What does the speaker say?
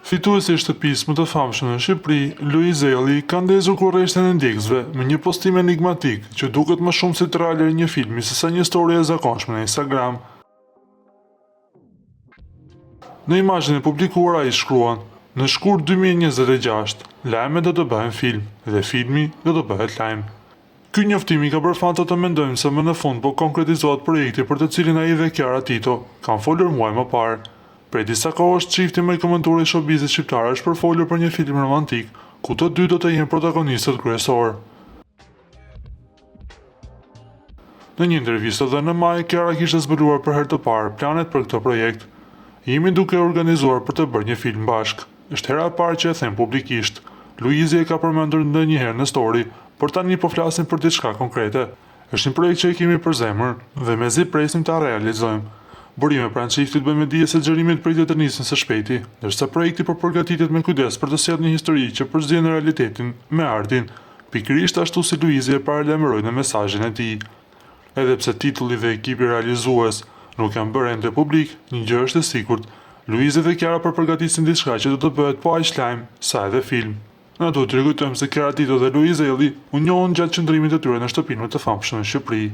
Fituesi i shtëpisë më të famshme në Shqipëri, Luiz Elli, ka ndezur kurreshtin e ndjekësve me një postim enigmatik që duket më shumë si trailer i një filmi sesa një histori e zakonshme në Instagram. Në imazhin e publikuar ai shkruan: "Në shkurt 2026, lajmet do të bëhen film dhe filmi do të bëhet lajm." Ky njoftim i ka bërë fanët të mendojnë se më në fund po konkretizohet projekti për të cilin ai dhe Kiara Tito kanë folur muaj më parë. Prej disa kohësh çifti më i komentuar i showbizit shqiptar është përfolur për një film romantik, ku të dy do të jenë protagonistët kryesorë. Në një intervistë dhe në maj, Kiara kishte zbuluar për herë të parë planet për këtë projekt. "Jemi duke organizuar për të bërë një film bashk. Është hera e parë që e them publikisht." Luizi e ka përmendur ndonjëherë në story, por tani po flasim për diçka konkrete. Është një projekt që e kemi për zemër dhe mezi presim ta realizojmë. Burime pranë çiftit bën me dije se xhirimit pritet të nisën së shpejti, ndërsa projekti po përgatitet me kujdes për të sjellë një histori që përzgjen realitetin me artin, pikërisht ashtu si Luizi e paralajmëroi në mesazhin e tij. Edhe pse titulli dhe ekipi realizues nuk janë bërë ende publik, një gjë është e sigurt: Luizi dhe Kiara po përgatisin diçka që do të bëhet po aq lajm sa edhe film. Na duhet të rikujtojmë se Kiara Tito dhe Luiz Elli u njohën gjatë qëndrimit të tyre në shtëpinë më të famshme në Shqipëri.